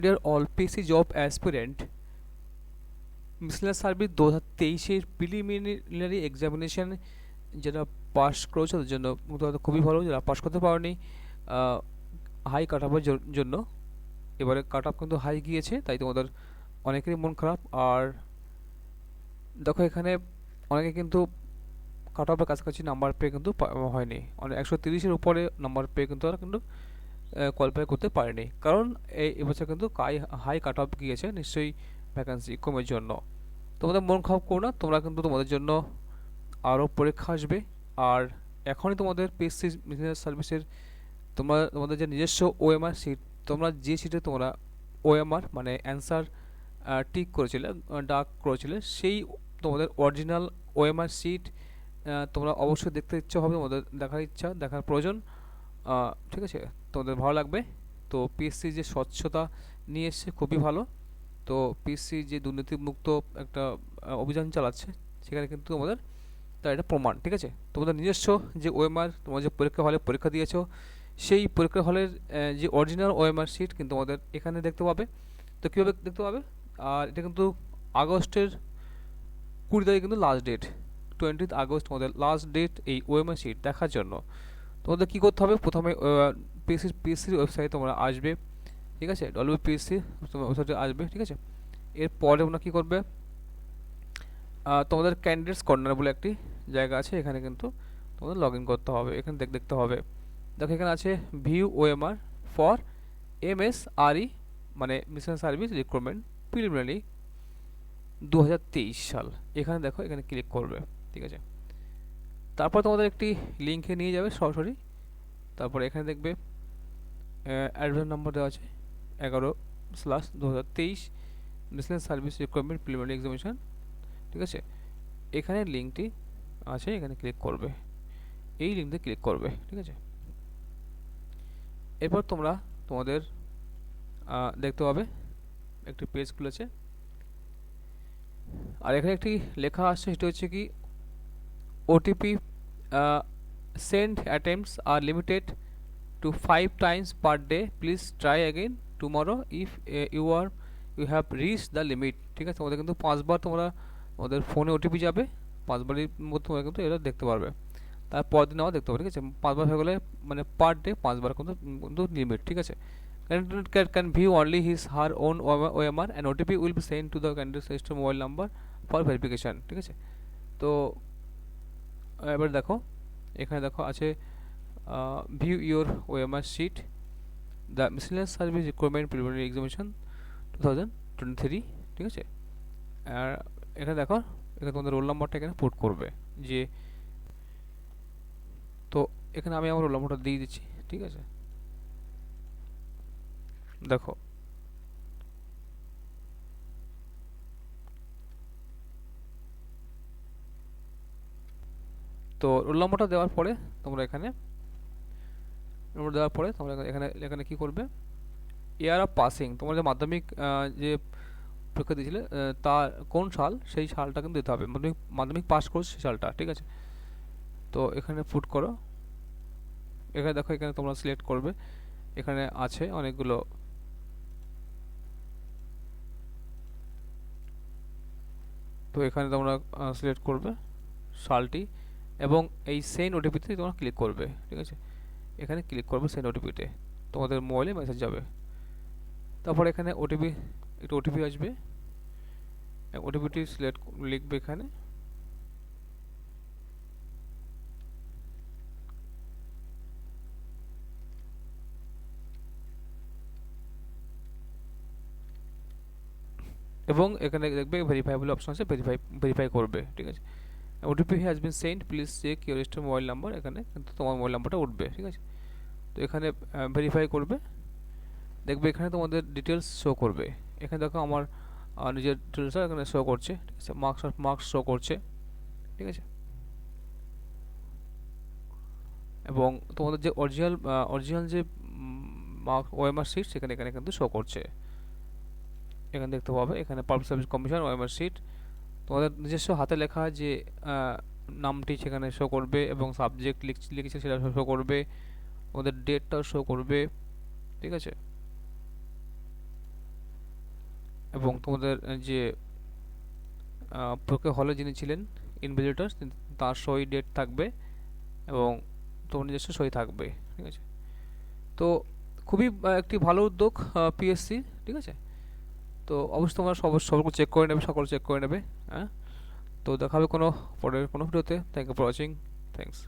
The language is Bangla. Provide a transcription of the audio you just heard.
Dear all PC job aspirant, miscellaneous service 2023-এর প্রিলিমিনারি এক্সামিনেশন যারা পাস করেছে তাদের জন্য তোমাদের খুবই ভালো। যারা পাস করতে পারেনি হাই কাট আপের জন্য এবারে কাট আপ কিন্তু হাই গিয়েছে, তাই তোমাদের অনেকেরই মন খারাপ। আর দেখো এখানে অনেকে কিন্তু কাট আপের কাছাকাছি নাম্বার পেয়ে কিন্তু হয়নি, অনেক 130-এর উপরে নাম্বার পেয়ে কিন্তু তারা কিন্তু কোয়ালিফাই করতে পারেনি, কারণ এবছর কিন্তু হাই কাট আপ গিয়েছে, নিশ্চয়ই ভ্যাকান্সি কমের জন্য। তোমাদের মন খারাপ করো না, তোমরা কিন্তু তোমাদের জন্য আরও পরীক্ষা আসবে। আর এখনই তোমাদের পিএসসি বিজনেস সার্ভিসের তোমাদের যে নিজস্ব ওএমআর সিট, তোমরা যে সিটে তোমরা ওএমআর মানে অ্যান্সার টিক করেছিলে, ডাক করেছিলে, সেই তোমাদের অরিজিনাল ওএমআর সিট তোমরা অবশ্যই দেখতে ইচ্ছা হবে, তোমাদের দেখার প্রয়োজন। ঠিক আছে, তোমাদের ভালো লাগবে। তো পিএসসি যে স্বচ্ছতা নিয়ে এসছে খুবই ভালো। তো পিএসসি যে দুর্নীতিমুক্ত একটা অভিযান চালাচ্ছে, সেখানে কিন্তু তোমাদের তার এটা প্রমাণ। ঠিক আছে, তোমাদের নিজস্ব যে ওএমআর, তোমরা যে পরীক্ষা হলে পরীক্ষা দিয়েছো, সেই পরীক্ষা হলের যে অরিজিনাল ওএমআর শিট কিন্তু তোমাদের এখানে দেখতে পাবে। তো কীভাবে দেখতে পাবে? আর এটা কিন্তু আগস্টের 20 তারিখ কিন্তু লাস্ট ডেট, 20 আগস্ট তোমাদের লাস্ট ডেট এই ওএমআর শিট দেখার জন্য। তোমাদের কী করতে হবে? প্রথমে পিএসসির ওয়েবসাইটে তোমরা আসবে। ঠিক আছে, ডব্লিউপিএসসি ওয়েবসাইটে আসবে। ঠিক আছে, এরপরে তোমরা কী করবে? তোমাদের ক্যান্ডিডেটস কর্নার বলে একটি জায়গা আছে, এখানে কিন্তু তোমাদের লগ ইন করতে হবে। এখানে দেখতে হবে, দেখো এখানে আছে ভিউ ওএমআর ফর এমএসআরই মানে মিশন সার্ভিস রিক্রুটমেন্ট প্রিলিমিনারি 2023 সাল। এখানে দেখো, এখানে ক্লিক করবে। ঠিক আছে, তারপর তোমাদের একটি লিঙ্কে নিয়ে যাবে সরাসরি। তারপর এখানে দেখবে অ্যাডভান্স নাম্বার দেওয়া আছে 11/2023 mission service recruitment preliminary examination. ঠিক আছে, এখানে লিঙ্কটি আছে, এখানে ক্লিক করবে, এই লিঙ্কে ক্লিক করবে। ঠিক আছে, এরপর তোমরা তোমাদের দেখতে পাবে একটি পেজ খুলেছে, আর এখানে একটি লেখা আসছে, সেটা হচ্ছে কি OTP send attempts are limited to 5 times per day, please try again tomorrow if you have reach the limit. ঠিক আছে, তোমাদের কিন্তু 5বার তোমরা তোমাদের ফোনে ওটিপি যাবে, 5বারের মধ্যে তোমরা কিন্তু এটা দেখতে পারবে। তারপর দিন আবার দেখতে পাবে। ঠিক আছে, 5বার হয়ে গেলে মানে পার ডে 5বার কিন্তু লিমিট। ঠিক আছে, candidate can view only his her own OMR and OTP will be sent to the candidate registered mobile number for verification. ঠিক আছে, তো এবার দেখো এখানে দেখো আছে view your OMR sheet the miscellaneous service recruitment preliminary examination 2023। ঠিক আছে, আর এখানে দেখো, এখানে তোমাদের রোল নাম্বারটা এখানে পুট করবে যে, তো এখানে আমি আমার রোল নাম্বারটা দিয়ে দিচ্ছি। ঠিক আছে, দেখো তো রোল নাম্বারটা দেওয়ার পরে তোমরা এখানে নম্বর দেওয়ার পরে তোমরা এখানে এখানে কী করবে? ইয়ার অফ পাসিং, তোমরা যে মাধ্যমিক যে পরীক্ষা দিয়েছিলে তার কোন সাল, সেই সালটা কিন্তু দিতে হবে, মাধ্যমিক মাধ্যমিক পাস করছে সেই সালটা। ঠিক আছে, তো এখানে পুট করো। এখানে দেখো, এখানে তোমরা সিলেক্ট করবে, এখানে আছে অনেকগুলো। তো এখানে তোমরা সিলেক্ট করবে সালটি এবং এই সেন্ড ওটিপিতে তোমরা ক্লিক করবে। ঠিক আছে, এখানে ক্লিক করবে সেন্ড ওটিপিতে, তোমাদের মোবাইলে মেসেজ যাবে। তারপর এখানে ওটিপি, একটু ওটিপি আসবে, ওটিপিটি সিলেক্ট লিখবে এখানে। এবং এখানে দেখবে ভেরিফাই বলে অপশন আছে, ভেরিফাই করবে। ঠিক আছে, OTP has been send, please check your registered mobile number, এখানে কিন্তু তোমার মোবাইল নাম্বারটা উঠবে। ঠিক আছে, তো এখানে ভেরিফাই করবে, দেখবে এখানে তোমাদের ডিটেলস শো করবে। এখানে দেখো আমার নিজের ডিটেলসটা এখানে শো করছে। ঠিক আছে, মার্কস শো করছে। ঠিক আছে, এবং তোমাদের যে অরিজিনাল যে ওএমআর শিট, সেখানে এখানে কিন্তু শো করছে। এখানে দেখতে পাবে, এখানে public service commission OMR sheet, তোমাদের নিজস্ব হাতে লেখা যে নামটি সেখানে শো করবে, এবং সাবজেক্ট লিখেছে সেটা শো করবে, তোমাদের ডেটটাও শো করবে। ঠিক আছে, এবং তোমাদের যে পরীক্ষা হলে যিনি ছিলেন ইনভিজিলেটর, তার সই ডেট থাকবে এবং তোমার নিজস্ব সই থাকবে। ঠিক আছে, তো খুবই একটি ভালো উদ্যোগ পিএসসি। ঠিক আছে, তো অবশ্যই তোমরা সবাই চেক করে নেবে, সকলে চেক করে নেবে। হ্যাঁ, তো দেখা হবে কোনো পরের কোনো ভিডিওতে। Thank you for watching. Thanks.